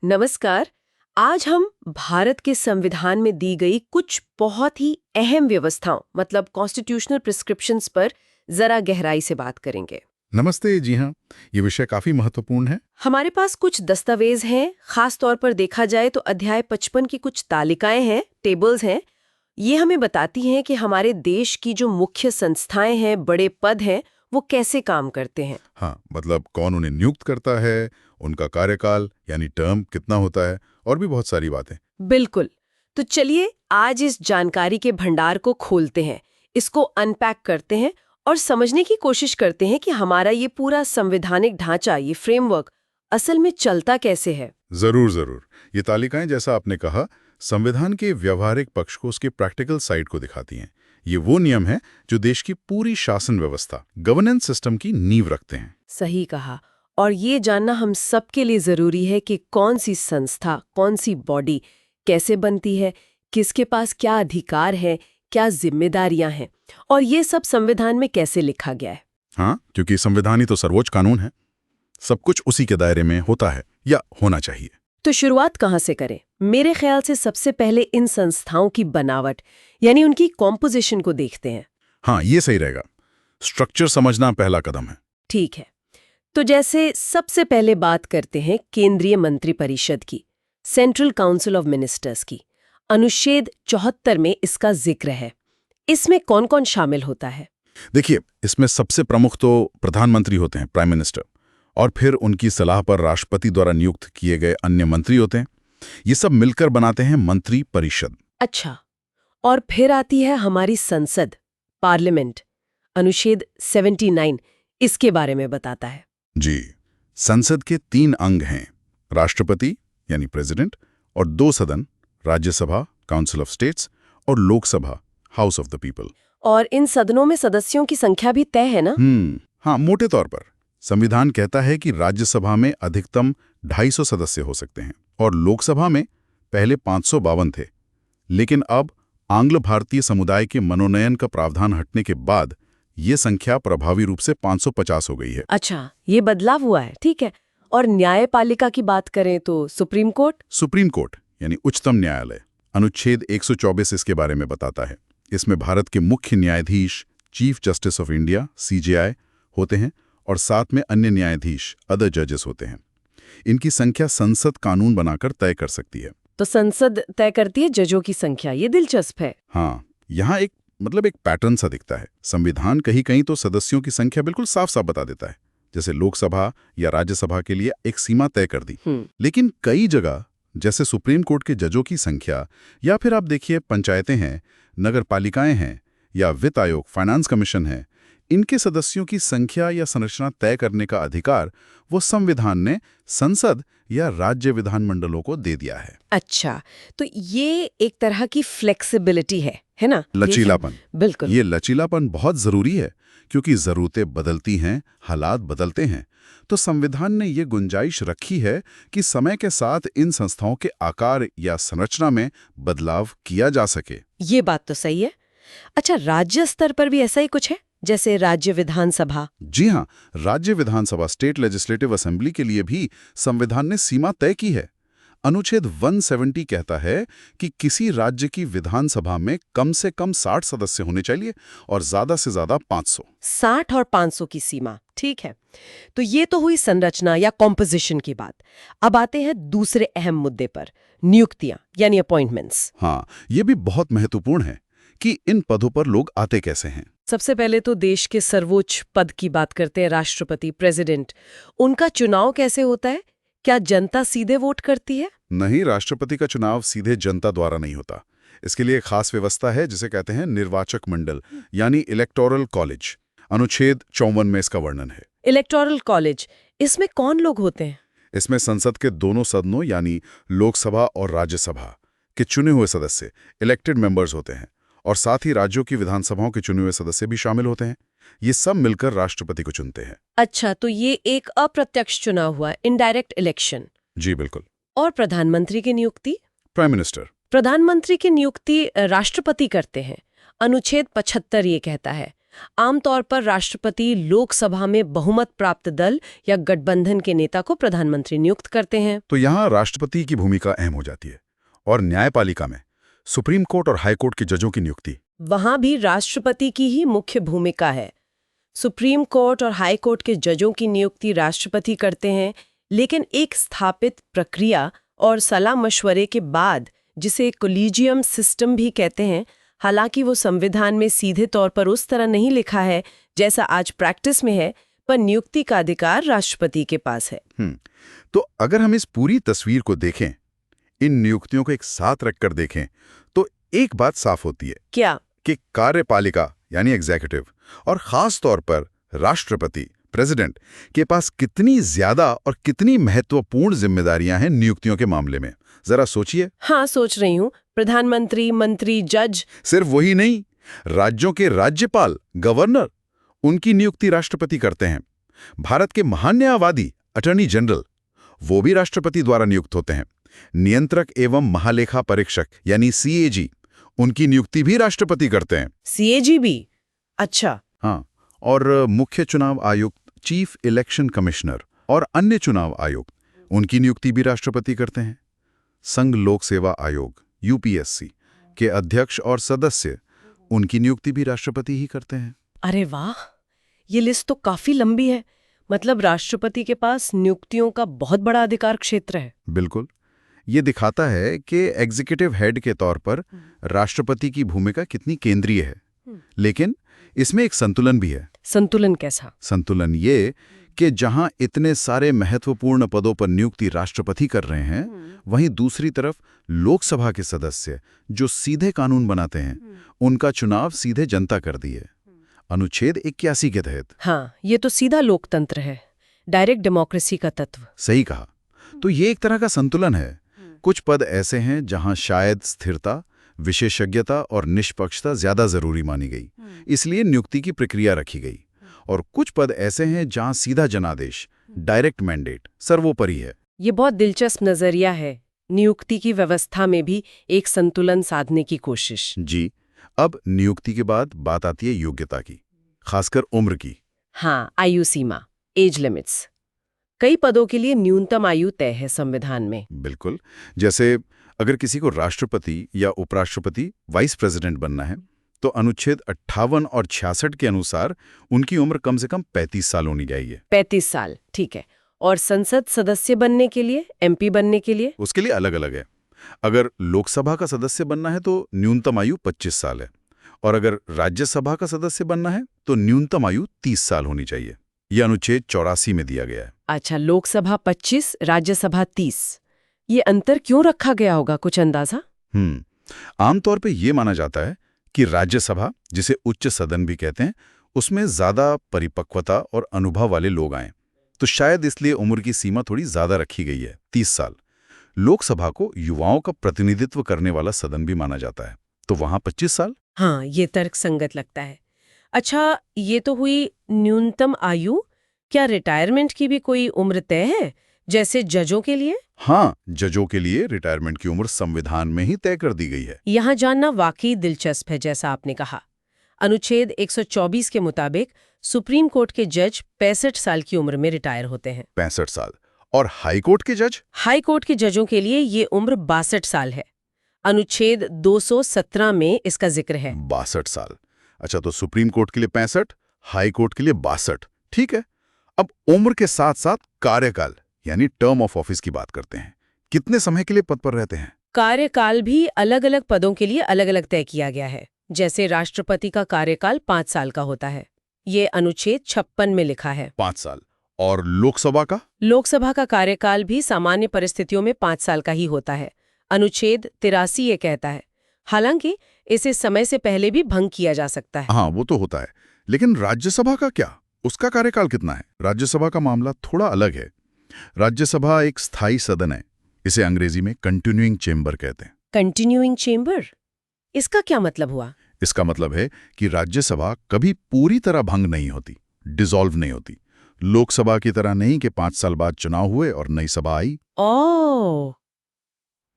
नमस्कार। आज हम भारत के संविधान में दी गई कुछ बहुत ही अहम व्यवस्थाओं मतलब कॉन्स्टिट्यूशनल प्रिस्क्रिप्शंस पर जरा गहराई से बात करेंगे। नमस्ते। जी हाँ, ये विषय काफी महत्वपूर्ण है। हमारे पास कुछ दस्तावेज हैं, खास तौर पर देखा जाए तो अध्याय 55 की कुछ तालिकाएं हैं, टेबल्स हैं। ये हमें बताती हैं कि हमारे देश की जो मुख्य संस्थाएं हैं, बड़े पद हैं, वो कैसे काम करते हैं। हाँ, मतलब कौन उन्हें नियुक्त करता है, उनका कार्यकाल यानी टर्म कितना होता है, और भी बहुत सारी बातें। बिल्कुल। तो चलिए आज इस जानकारी के भंडार को खोलते हैं, इसको अनपैक करते हैं और समझने की कोशिश करते हैं कि हमारा ये पूरा संवैधानिक ढांचा, ये फ्रेमवर्क असल में चलता कैसे है। जरूर जरूर। ये तालिकाएं, जैसा आपने कहा, संविधान के व्यवहारिक पक्ष को, उसके प्रैक्टिकल साइड को दिखाती हैं। ये वो नियम हैं जो देश की पूरी शासन व्यवस्था, गवर्नेंस सिस्टम की नींव रखते हैं। सही कहा। और ये जानना हम सबके लिए जरूरी है कि कौन सी संस्था, कौन सी बॉडी कैसे बनती है, किसके पास क्या अधिकार है, क्या जिम्मेदारियां हैं, और ये सब संविधान में कैसे लिखा गया है। हाँ, क्योंकि संविधान ही तो सर्वोच्च कानून है। सब कुछ उसी के दायरे में होता है या होना चाहिए। तो शुरुआत कहाँ से करें? मेरे ख्याल से सबसे पहले इन संस्थाओं की बनावट यानी उनकी कॉम्पोजिशन को देखते हैं। हाँ, ये सही रहेगा। स्ट्रक्चर समझना पहला कदम है। ठीक है। तो जैसे सबसे पहले बात करते हैं केंद्रीय मंत्रिपरिषद की, सेंट्रल काउंसिल ऑफ मिनिस्टर्स की। अनुच्छेद 74 में इसका जिक्र है। इसमें कौन कौन शामिल होता है? देखिए, इसमें सबसे प्रमुख तो प्रधानमंत्री होते हैं, प्राइम मिनिस्टर, और फिर उनकी सलाह पर राष्ट्रपति द्वारा नियुक्त किए गए अन्य मंत्री होते हैं। ये सब मिलकर बनाते हैं मंत्री परिषद। अच्छा। और फिर आती है हमारी संसद, पार्लियामेंट। अनुच्छेद 79 इसके बारे में बताता है। जी, संसद के 3 अंग हैं, राष्ट्रपति यानी प्रेसिडेंट, और 2 सदन, राज्यसभा काउंसिल ऑफ स्टेट्स और Lok Sabha house of the people. और इन सदनों में सदस्यों की संख्या भी तय है ना? हाँ, मोटे तौर पर संविधान कहता है कि राज्यसभा में अधिकतम 250 सदस्य हो सकते हैं और लोकसभा में पहले 552 थे, लेकिन अब आंग्ल भारतीय समुदाय के मनोनयन का प्रावधान हटने के बाद ये संख्या प्रभावी रूप से 550 हो गई है। अच्छा, ये बदलाव हुआ है, ठीक है। और न्यायपालिका की बात करें तो सुप्रीम कोर्ट यानी उच्चतम न्यायालय, अनुच्छेद 124 इसके बारे में बताता है। इसमें भारत के मुख्य न्यायाधीश, chief justice of India (CJI) होते हैं और साथ में अन्य न्यायाधीश, अदर जजेस होते हैं। इनकी संख्या संसद कानून बनाकर तय कर सकती है। तो संसद तय करती है जजों की संख्या, ये दिलचस्प है। हाँ, यहाँ एक पैटर्न सा दिखता है। संविधान कहीं कहीं तो सदस्यों की संख्या बिल्कुल साफ साफ बता देता है, जैसे लोकसभा या राज्यसभा के लिए एक सीमा तय कर दी। लेकिन कई जगह, जैसे सुप्रीम कोर्ट के जजों की संख्या, या फिर आप देखिए पंचायतें हैं, नगर पालिकाएं हैं, या वित्त आयोग, फाइनेंस कमीशन है, इनके सदस्यों की संख्या या संरचना तय करने का अधिकार वो संविधान ने संसद या राज्य विधानमंडलों को दे दिया है। अच्छा, तो ये एक तरह की फ्लेक्सिबिलिटी है ना? लचीलापन। बिल्कुल। ये लचीलापन बहुत जरूरी है, क्योंकि जरूरतें बदलती हैं, हालात बदलते हैं। तो संविधान ने ये गुंजाइश रखी है कि समय के साथ इन संस्थाओं के आकार या संरचना में बदलाव किया जा सके। ये बात तो सही है। अच्छा, राज्य स्तर पर भी ऐसा ही कुछ है, जैसे राज्य विधानसभा? जी हाँ, राज्य विधानसभा, स्टेट लेजिस्लेटिव असेंबली के लिए भी संविधान ने सीमा तय की है। अनुच्छेद 170 कहता है कि किसी राज्य की विधानसभा में कम से कम 60 सदस्य होने चाहिए और ज्यादा से ज्यादा 500। 60 और 500 की सीमा, ठीक है। तो ये तो हुई संरचना या कॉम्पोजिशन की बात। अब आते हैं दूसरे अहम मुद्दे पर, नियुक्तियां यानी अपॉइंटमेंट्स। हाँ, ये भी बहुत महत्वपूर्ण है कि इन पदों पर लोग आते कैसे हैं। सबसे पहले तो देश के सर्वोच्च पद की बात करते हैं, राष्ट्रपति, प्रेसिडेंट। उनका चुनाव कैसे होता है? क्या जनता सीधे वोट करती है? नहीं, राष्ट्रपति का चुनाव सीधे जनता द्वारा नहीं होता। इसके लिए खास व्यवस्था है जिसे कहते हैं निर्वाचक मंडल यानी इलेक्टोरल कॉलेज। अनुच्छेद 54 में इसका वर्णन है। इलेक्टोरल कॉलेज, इसमें कौन लोग होते हैं? इसमें संसद के दोनों सदनों यानी लोकसभा और राज्यसभा के चुने हुए सदस्य, इलेक्टेड मेंबर्स होते हैं, और साथ ही राज्यों की विधानसभाओं के चुने हुए सदस्य भी शामिल होते हैं। ये सब मिलकर राष्ट्रपति को चुनते हैं। अच्छा, तो ये एक अप्रत्यक्ष चुनाव हुआ, इनडायरेक्ट इलेक्शन। जी बिल्कुल। और प्रधानमंत्री की नियुक्ति? Prime minister. प्रधानमंत्री की नियुक्ति राष्ट्रपति करते हैं। अनुच्छेद 75 ये कहता है। आमतौर पर राष्ट्रपति लोकसभा में बहुमत प्राप्त दल या गठबंधन के नेता को प्रधानमंत्री नियुक्त करते हैं। तो यहाँ राष्ट्रपति की भूमिका अहम हो जाती है। और न्यायपालिका में सुप्रीम कोर्ट और हाई कोर्ट के जजों की नियुक्ति, वहां भी राष्ट्रपति की ही मुख्य भूमिका है। सुप्रीम कोर्ट और हाई कोर्ट के जजों की नियुक्ति राष्ट्रपति करते हैं, लेकिन एक स्थापित प्रक्रिया और सलाह मशवरे के बाद, जिसे कोलिजियम सिस्टम भी कहते हैं। हालांकि वो संविधान में सीधे तौर पर उस तरह नहीं लिखा है जैसा आज प्रैक्टिस में है, पर नियुक्ति का अधिकार राष्ट्रपति के पास है। तो अगर हम इस पूरी तस्वीर को देखें, इन नियुक्तियों को एक साथ रखकर देखें, तो एक बात साफ होती है। क्या? कि कार्यपालिका यानी एग्जीक्यूटिव और खास तौर पर राष्ट्रपति प्रेसिडेंट के पास कितनी ज्यादा और कितनी महत्वपूर्ण जिम्मेदारियां हैं नियुक्तियों के मामले में, जरा सोचिए। हाँ, सोच रही हूँ। प्रधानमंत्री, मंत्री, जज। सिर्फ वही नहीं, राज्यों के राज्यपाल, गवर्नर, उनकी नियुक्ति राष्ट्रपति करते हैं। भारत के महान न्यायवादी अटॉर्नी जनरल, वो भी राष्ट्रपति द्वारा नियुक्त होते हैं। नियंत्रक एवं महालेखा परीक्षक यानी CAG, उनकी नियुक्ति भी राष्ट्रपति करते हैं। CAG भी? अच्छा। हाँ, और मुख्य चुनाव आयुक्त, चीफ इलेक्शन कमिश्नर और अन्य चुनाव आयुक्त, उनकी नियुक्ति भी राष्ट्रपति करते हैं। संघ लोक सेवा आयोग UPSC के अध्यक्ष और सदस्य, उनकी नियुक्ति भी राष्ट्रपति ही करते हैं। अरे वाह, ये लिस्ट तो काफी लंबी है। मतलब राष्ट्रपति के पास नियुक्तियों का बहुत बड़ा अधिकार क्षेत्र है। बिल्कुल, ये दिखाता है कि एग्जीक्यूटिव हेड के तौर पर राष्ट्रपति की भूमिका कितनी केंद्रीय है। लेकिन इसमें एक संतुलन भी है। संतुलन कैसा? संतुलन ये कि जहां इतने सारे महत्वपूर्ण पदों पर नियुक्ति राष्ट्रपति कर रहे हैं, वहीं दूसरी तरफ लोकसभा के सदस्य जो सीधे कानून बनाते हैं, उनका चुनाव सीधे जनता कर दिए, अनुच्छेद 81 के तहत। हाँ, ये तो सीधा लोकतंत्र है, डायरेक्ट डेमोक्रेसी का तत्व। सही कहा। तो ये एक तरह का संतुलन है। कुछ पद ऐसे हैं जहां शायद स्थिरता, विशेषज्ञता और निष्पक्षता ज्यादा जरूरी मानी गई, इसलिए नियुक्ति की प्रक्रिया रखी गई। और कुछ पद ऐसे हैं जहां सीधा जनादेश, डायरेक्ट मैंडेट सर्वोपरि है। ये बहुत दिलचस्प नजरिया है। नियुक्ति की व्यवस्था में भी एक संतुलन साधने की कोशिश। जी। अब नियुक्ति के बाद बात आती है योग्यता की, खासकर उम्र की। हाँ, आयु सीमा, एज लिमिट्स। कई पदों के लिए न्यूनतम आयु तय है संविधान में। बिल्कुल। जैसे अगर किसी को राष्ट्रपति या उपराष्ट्रपति, वाइस प्रेसिडेंट बनना है, तो अनुच्छेद 58 और 66 के अनुसार उनकी उम्र कम से कम 35 साल होनी चाहिए। 35 साल, ठीक है। और संसद सदस्य बनने के लिए, MP बनने के लिए? उसके लिए अलग अलग है। अगर लोकसभा का सदस्य बनना है तो न्यूनतम आयु 25 साल है, और अगर राज्यसभा का सदस्य बनना है तो न्यूनतम आयु 30 साल होनी चाहिए। यह अनुच्छेद 84 में दिया गया है। अच्छा, लोकसभा 25, राज्यसभा 30। ये अंतर क्यों रखा गया होगा, कुछ अंदाजा? आमतौर पे ये माना जाता है कि राज्यसभा, जिसे उच्च सदन भी कहते हैं, उसमें ज्यादा परिपक्वता और अनुभव वाले लोग आए, तो शायद इसलिए उम्र की सीमा थोड़ी ज्यादा रखी गई है, 30 साल। लोकसभा को युवाओं का प्रतिनिधित्व करने वाला सदन भी माना जाता है, तो वहां 25 साल। हाँ, ये तर्क संगत लगता है। अच्छा, ये तो हुई न्यूनतम आयु। क्या रिटायरमेंट की भी कोई उम्र तय है, जैसे जजों के लिए? हाँ, जजों के लिए रिटायरमेंट की उम्र संविधान में ही तय कर दी गई है। यहाँ जानना वाकई दिलचस्प है। जैसा आपने कहा, अनुच्छेद 124 के मुताबिक सुप्रीम कोर्ट के जज 65 साल की उम्र में रिटायर होते हैं। 65 साल। और हाई कोर्ट के जज? हाई कोर्ट के जजों के लिए ये उम्र 62 साल है। अनुच्छेद 217 में इसका जिक्र है। 62 साल। अच्छा, तो सुप्रीम कोर्ट के लिए 65, हाई कोर्ट के लिए 62। ठीक है। अब उम्र के साथ साथ कार्यकाल यानी टर्म ऑफ ऑफिस की बात करते हैं। कितने समय के लिए पद पर रहते हैं? कार्यकाल भी अलग अलग पदों के लिए अलग अलग तय किया गया है। जैसे राष्ट्रपति का कार्यकाल 5 साल का होता है, ये अनुच्छेद 56 में लिखा है। 5 साल। और लोकसभा का? लोकसभा का कार्यकाल भी सामान्य परिस्थितियों में 5 साल का ही होता है। अनुच्छेद 83 ये कहता है। हालांकि इसे समय से पहले भी भंग किया जा सकता है। हाँ, वो तो होता है। लेकिन राज्यसभा का क्या? उसका कार्यकाल कितना है? राज्यसभा का मामला थोड़ा अलग है। राज्यसभा एक स्थायी सदन है। इसे अंग्रेजी में कंटिन्यूइंग चेंबर कहते हैं। Continuing chamber? इसका क्या मतलब हुआ? इसका मतलब है कि राज्यसभा कभी पूरी तरह भंग नहीं होती, डिसॉल्व नहीं होती। लोकसभा की तरह नहीं कि 5 साल बाद चुनाव हुए और नई सभा आई। ओह,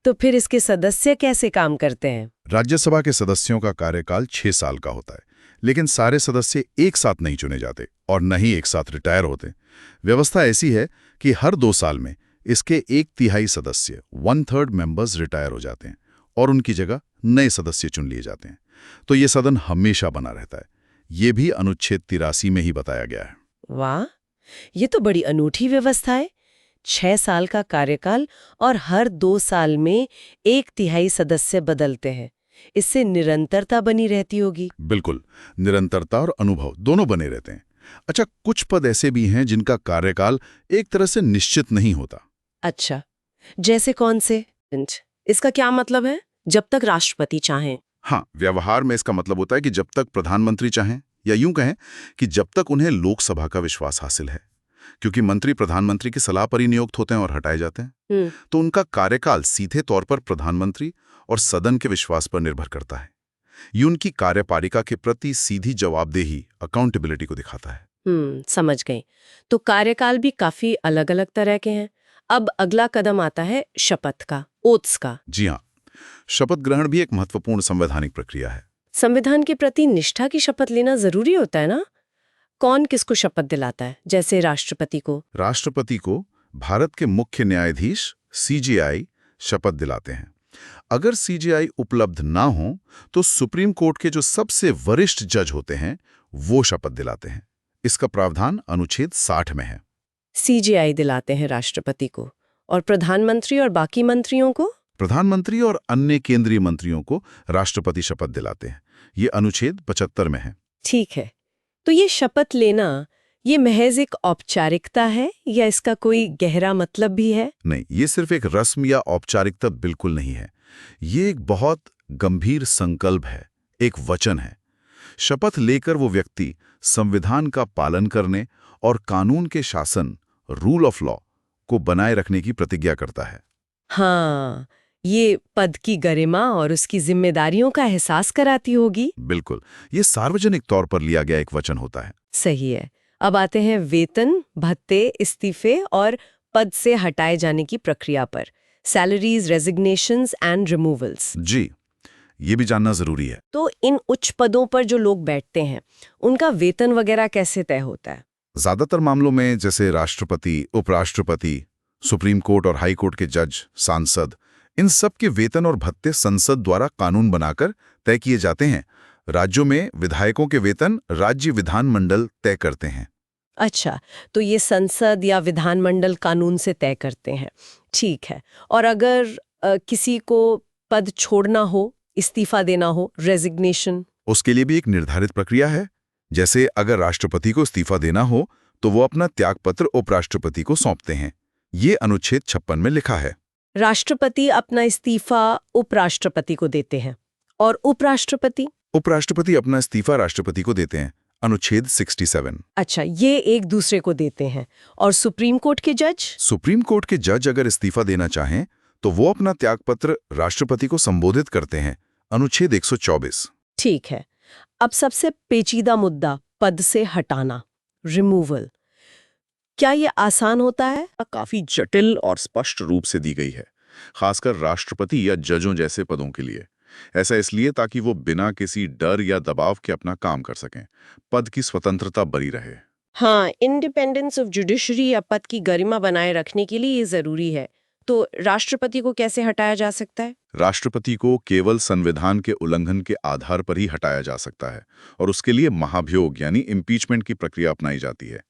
तो फिर इसके सदस्य कैसे काम करते हैं? राज्यसभा के सदस्यों का कार्यकाल 6 साल का होता है, लेकिन सारे सदस्य एक साथ नहीं चुने जाते और न ही एक साथ रिटायर होते। व्यवस्था ऐसी है कि हर 2 साल में इसके 1/3 सदस्य 1/3 मेंबर्स रिटायर हो जाते हैं और उनकी जगह नए सदस्य चुन लिए जाते हैं। तो ये सदन हमेशा बना रहता है। ये भी अनुच्छेद 83 में ही बताया गया है। वाह, ये तो बड़ी अनूठी व्यवस्था है। 6 साल का कार्यकाल और हर 2 साल में 1/3 सदस्य बदलते हैं। इससे निरंतरता बनी रहती होगी। बिल्कुल, निरंतरता और अनुभव दोनों बने रहते हैं। अच्छा, कुछ पद ऐसे भी हैं जिनका कार्यकाल एक तरह से निश्चित नहीं होता। अच्छा, जैसे कौन से? इसका क्या मतलब है? जब तक राष्ट्रपति चाहें। हाँ, व्यवहार में इसका मतलब होता है कि जब तक प्रधानमंत्री चाहें, या यूं कहें कि जब तक उन्हें लोकसभा का विश्वास हासिल है। क्योंकि मंत्री प्रधानमंत्री की सलाह पर ही नियुक्त होते हैं और हटाए जाते हैं, तो उनका कार्यकाल सीधे तौर पर प्रधानमंत्री और सदन के विश्वास पर निर्भर करता है। ये उनकी कार्यपालिका के प्रति सीधी जवाबदेही, अकाउंटेबिलिटी को दिखाता है। समझ गई। तो कार्यकाल भी काफी अलग-अलग तरह के हैं। अब अगला कदम आता है शपथ का, ओथ्स का। जी हाँ, शपथ ग्रहण भी एक महत्वपूर्ण संवैधानिक प्रक्रिया है। संविधान के प्रति निष्ठा की शपथ लेना जरूरी होता है ना? कौन किसको शपथ दिलाता है? जैसे राष्ट्रपति को? राष्ट्रपति को भारत के मुख्य न्यायाधीश सीजेआई शपथ दिलाते हैं। अगर सीजेआई उपलब्ध ना हो तो सुप्रीम कोर्ट के जो सबसे वरिष्ठ जज होते हैं वो शपथ दिलाते हैं। इसका प्रावधान अनुच्छेद 60 में है। सीजेआई दिलाते हैं राष्ट्रपति को, और प्रधानमंत्री और बाकी मंत्रियों को? प्रधानमंत्री और अन्य केंद्रीय मंत्रियों को राष्ट्रपति शपथ दिलाते हैं। ये अनुच्छेद 75 में है। ठीक है। तो ये शपथ लेना, ये महज एक औपचारिकता है या इसका कोई गहरा मतलब भी है? नहीं, ये सिर्फ एक रस्म या औपचारिकता बिल्कुल नहीं है। ये एक बहुत गंभीर संकल्प है, एक वचन है। शपथ लेकर वो व्यक्ति संविधान का पालन करने और कानून के शासन, रूल ऑफ लॉ को बनाए रखने की प्रतिज्ञा करता है। हाँ, ये पद की गरिमा और उसकी जिम्मेदारियों का एहसास कराती होगी। बिल्कुल, ये सार्वजनिक तौर पर लिया गया एक वचन होता है। सही है। अब आते हैं वेतन, भत्ते, इस्तीफे और पद से हटाए जाने की प्रक्रिया पर। Salaries, resignations and removals. जी, ये भी जानना जरूरी है। तो इन उच्च पदों पर जो लोग बैठते हैं, उनका वेतन वगैरह कैसे तय होता है? ज्यादातर मामलों में जैसे राष्ट्रपति, उपराष्ट्रपति, सुप्रीम कोर्ट और हाई कोर्ट के जज, सांसद, इन सब के वेतन और भत्ते संसद द्वारा कानून बनाकर तय किए जाते हैं। राज्यों में विधायकों के वेतन राज्य विधानमंडल तय करते हैं। अच्छा, तो ये संसद या विधानमंडल कानून से तय करते हैं। ठीक है। और अगर किसी को पद छोड़ना हो, इस्तीफा देना हो, रेजिग्नेशन? उसके लिए भी एक निर्धारित प्रक्रिया है। जैसे अगर राष्ट्रपति को इस्तीफा देना हो तो वो अपना त्यागपत्र उपराष्ट्रपति को सौंपते हैं। ये अनुच्छेद 56 में लिखा है। राष्ट्रपति अपना इस्तीफा उपराष्ट्रपति को देते हैं, और उपराष्ट्रपति? उपराष्ट्रपति अपना इस्तीफा राष्ट्रपति को देते हैं, अनुच्छेद 67। अच्छा, ये एक दूसरे को देते हैं। और सुप्रीम कोर्ट के जज? सुप्रीम कोर्ट के जज अगर इस्तीफा देना चाहें तो वो अपना त्यागपत्र राष्ट्रपति को संबोधित करते हैं, अनुच्छेद 124। ठीक है। अब सबसे पेचीदा मुद्दा, पद से हटाना, रिमूवल। क्या ये आसान होता है? काफी जटिल और स्पष्ट रूप से दी गई है, खासकर राष्ट्रपति या जजों जैसे पदों के लिए। ऐसा इसलिए ताकि वो बिना किसी डर या दबाव के अपना काम कर सकें, पद की स्वतंत्रता बनी रहे। हाँ, इंडिपेंडेंस ऑफ जुडिशरी या पद की गरिमा बनाए रखने के लिए ये जरूरी है। तो राष्ट्रपति को कैसे हटाया जा सकता है? राष्ट्रपति को केवल संविधान के उल्लंघन के आधार पर ही हटाया जा सकता है और उसके लिए महाभियोग यानी इम्पीचमेंट की प्रक्रिया अपनाई जाती है।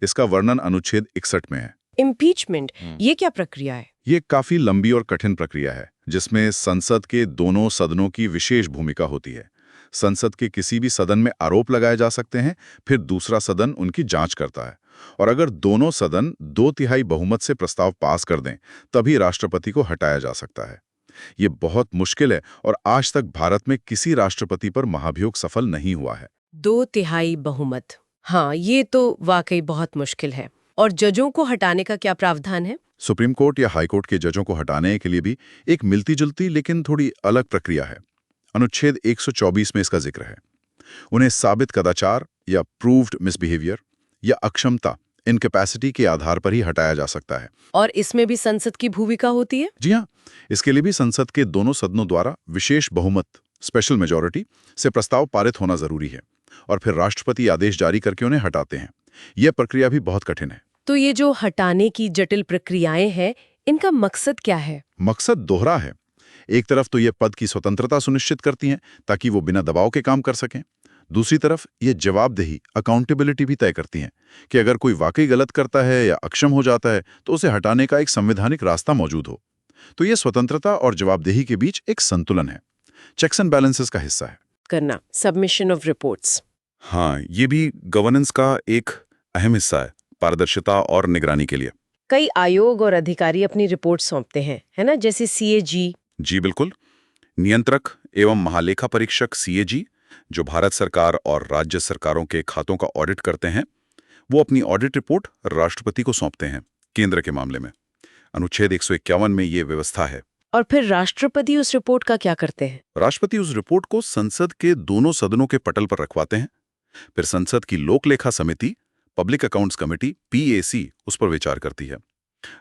इसका वर्णन अनुच्छेद 61 में है। इम्पीचमेंट, ये क्या प्रक्रिया है? ये काफी लंबी और कठिन प्रक्रिया है जिसमें संसद के दोनों सदनों की विशेष भूमिका होती है। संसद के किसी भी सदन में आरोप लगाए जा सकते हैं, फिर दूसरा सदन उनकी जांच करता है, और अगर दोनों सदन 2/3 बहुमत से प्रस्ताव पास कर दें तभी राष्ट्रपति को हटाया जा सकता है। ये बहुत मुश्किल है और आज तक भारत में किसी राष्ट्रपति पर महाभियोग सफल नहीं हुआ है। 2/3 बहुमत, हाँ, ये तो वाकई बहुत मुश्किल है। और जजों को हटाने का क्या प्रावधान है? सुप्रीम कोर्ट या हाई कोर्ट के जजों को हटाने के लिए भी एक मिलती जुलती लेकिन थोड़ी अलग प्रक्रिया है। अनुच्छेद 124 में इसका जिक्र है। उन्हें साबित कदाचार या प्रूव्ड मिसबिहेवियर या अक्षमता, इनकैपेसिटी के आधार पर ही हटाया जा सकता है। और इसमें भी संसद की भूमिका होती है? जी हाँ, इसके लिए भी संसद के दोनों सदनों द्वारा विशेष बहुमत, स्पेशल मेजॉरिटी से प्रस्ताव पारित होना जरूरी है। और फिर राष्ट्रपति आदेश जारी करके उन्हें हटाते हैं। यह प्रक्रिया भी बहुत कठिन है। तो ये जो हटाने की जटिल प्रक्रियाएं हैं, इनका मकसद क्या है? मकसद दोहरा है। एक तरफ तो ये पद की स्वतंत्रता सुनिश्चित करती हैं ताकि वो बिना दबाव के काम कर सकें। दूसरी तरफ ये जवाबदेही, अकाउंटेबिलिटी भी तय करती हैं कि अगर कोई वाकई गलत करता है या अक्षम हो जाता है तो उसे हटाने का एक संवैधानिक रास्ता मौजूद हो। तो ये स्वतंत्रता और जवाबदेही के बीच एक संतुलन है, चेक्स एंड बैलेंसेस का हिस्सा है। करना सबमिशन ऑफ रिपोर्ट्स। हाँ, ये भी गवर्नेंस का एक अहम हिस्सा है, पारदर्शिता और निगरानी के लिए। कई आयोग और अधिकारी अपनी रिपोर्ट सौंपते हैं, है ना, जैसे सीएजी। जी बिल्कुल। नियंत्रक एवं महालेखा परीक्षक सीएजी, जो भारत सरकार और राज्य सरकारों के खातों का ऑडिट करते हैं, वो अपनी ऑडिट रिपोर्ट राष्ट्रपति को सौंपते हैं केंद्र के मामले में। अनुच्छेद 151 में ये व्यवस्था है। और फिर राष्ट्रपति उस रिपोर्ट का क्या करते हैं? राष्ट्रपति उस रिपोर्ट को संसद के दोनों सदनों के पटल पर रखवाते हैं। फिर संसद की लोक लेखा समिति, पब्लिक अकाउंट्स कमेटी, पीएसी, उस पर विचार करती है।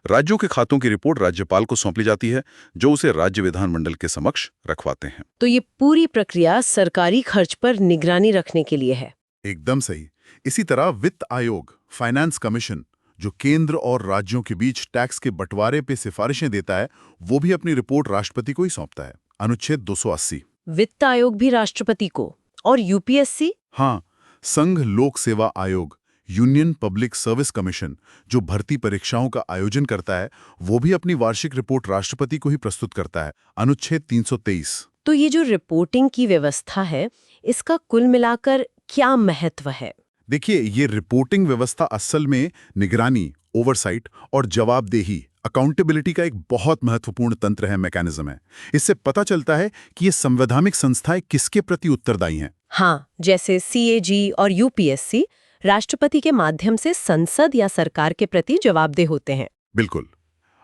राज्यों के खातों की रिपोर्ट राज्यपाल को सौंपी जाती है, जो उसे राज्य विधानमंडल के समक्ष रखवाते हैं। तो ये पूरी प्रक्रिया सरकारी खर्च पर निगरानी रखने के लिए है। एकदम सही। इसी तरह वित्त आयोग, फाइनेंस कमीशन, जो केंद्र और राज्यों के बीच टैक्स के बंटवारे पे सिफारिशें देता है, वो भी अपनी रिपोर्ट राष्ट्रपति को ही सौंपता है। अनुच्छेद 280। वित्त आयोग भी राष्ट्रपति को। और यूपीएससी? हाँ, संघ लोक सेवा आयोग, यूनियन पब्लिक सर्विस कमीशन, जो भर्ती परीक्षाओं का आयोजन करता है, वो भी अपनी वार्षिक रिपोर्ट राष्ट्रपति को ही प्रस्तुत करता है। अनुच्छेद 323। तो ये जो रिपोर्टिंग की व्यवस्था है, इसका कुल मिलाकर क्या महत्व है? देखिए, ये रिपोर्टिंग व्यवस्था असल में निगरानी, ओवरसाइट और जवाबदेही, अकाउंटेबिलिटी का एक बहुत महत्वपूर्ण तंत्र है, मैकेनिज्म है। इससे पता चलता है कि ये संवैधानिक संस्थाएं किसके प्रति उत्तरदायी हैं। हाँ, जैसे सीएजी और यूपीएससी राष्ट्रपति के माध्यम से संसद या सरकार के प्रति जवाबदेह होते हैं। बिल्कुल।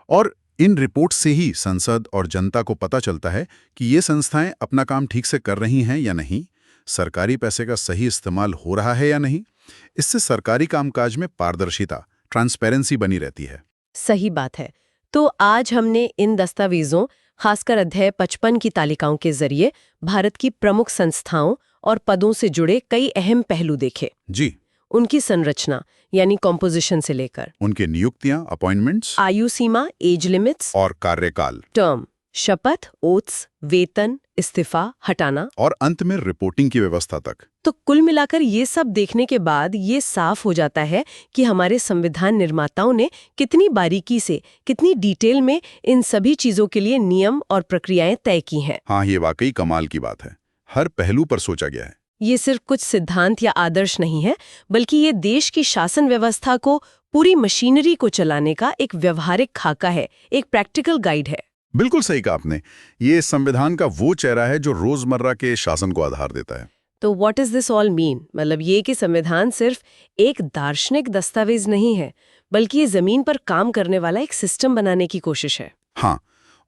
और इन रिपोर्ट से ही संसद और जनता को पता चलता है कि ये संस्थाएं अपना काम ठीक से कर रही हैं या नहीं, सरकारी पैसे का सही इस्तेमाल हो रहा है या नहीं। इससे सरकारी कामकाज में पारदर्शिता, ट्रांसपेरेंसी बनी रहती है। सही बात है। तो आज हमने इन दस्तावेजों, खासकर अध्याय 55 की तालिकाओं के जरिए भारत की प्रमुख संस्थाओं और पदों से जुड़े कई अहम पहलू देखे। जी। उनकी संरचना यानी कॉम्पोजिशन से लेकर उनके नियुक्तियां, अपॉइंटमेंट्स, आयु सीमा, एज लिमिट्स और कार्यकाल, टर्म, शपथ, ओथ्स, वेतन, इस्तीफा, हटाना और अंत में रिपोर्टिंग की व्यवस्था तक। तो कुल मिलाकर ये सब देखने के बाद ये साफ हो जाता है कि हमारे संविधान निर्माताओं ने कितनी बारीकी से, कितनी डिटेल में इन सभी चीजों के लिए नियम और प्रक्रियाएं तय की हैं। हाँ, ये वाकई कमाल की बात है। हर पहलू पर सोचा गया है। ये सिर्फ कुछ सिद्धांत या आदर्श नहीं है, बल्कि ये देश की शासन व्यवस्था को, पूरी मशीनरी को चलाने का एक व्यवहारिक खाका है, एक प्रैक्टिकल गाइड है। बिल्कुल सही कहा आपने। ये संविधान का वो चेहरा है जो रोजमर्रा के शासन को आधार देता है। तो what is this all mean? मतलब ये कि संविधान सिर्फ एक दार्शनिक दस्तावेज नहीं है, बल्कि ये जमीन पर काम करने वाला एक सिस्टम बनाने की कोशिश है। हाँ,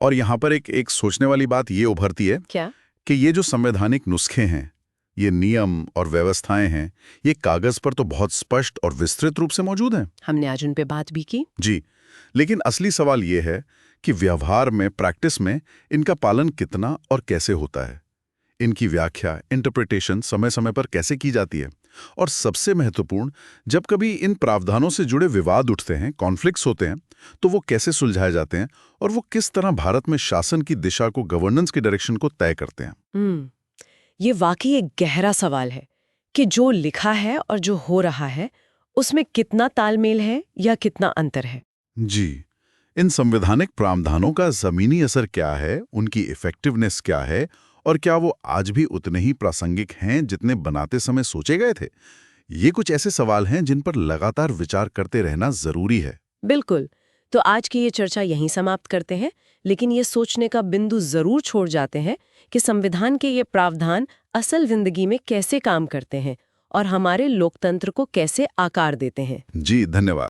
और यहाँ पर एक सोचने वाली बात ये उभरती है क्या? कि ये जो संवैधानिक नुस्खे हैं, ये नियम और व्यवस्थाएं हैं, ये कागज पर तो बहुत स्पष्ट और विस्तृत रूप से मौजूद हैं। हमने आज उन पे बात भी की। जी, लेकिन असली सवाल ये है कि व्यवहार में, प्रैक्टिस में इनका पालन कितना और कैसे होता है। इनकी व्याख्या, इंटरप्रिटेशन समय समय पर कैसे की जाती है। और सबसे महत्वपूर्ण, जब कभी इन प्रावधानों से जुड़े विवाद उठते हैं, कॉन्फ्लिक्ट्स होते हैं, तो वो कैसे सुलझाए जाते हैं और वो किस तरह भारत में शासन की दिशा को, गवर्नेंस की डायरेक्शन को तय करते हैं। ये वाकई एक गहरा सवाल है कि जो लिखा है और जो हो रहा है, उसमें कितना तालमेल है या कितना अंतर है। जी, इन संवैधानिक प्रावधानों का जमीनी असर क्या है, उनकी इफेक्टिवनेस क्या है, और क्या वो आज भी उतने ही प्रासंगिक हैं जितने बनाते समय सोचे गए थे। ये कुछ ऐसे सवाल हैं जिन पर लगातार विचार करते रहना जरूरी है। बिल्कुल। तो आज की ये चर्चा यहीं समाप्त करते हैं, लेकिन ये सोचने का बिंदु जरूर छोड़ जाते हैं कि संविधान के ये प्रावधान असल जिंदगी में कैसे काम करते हैं और हमारे लोकतंत्र को कैसे आकार देते हैं। जी, धन्यवाद।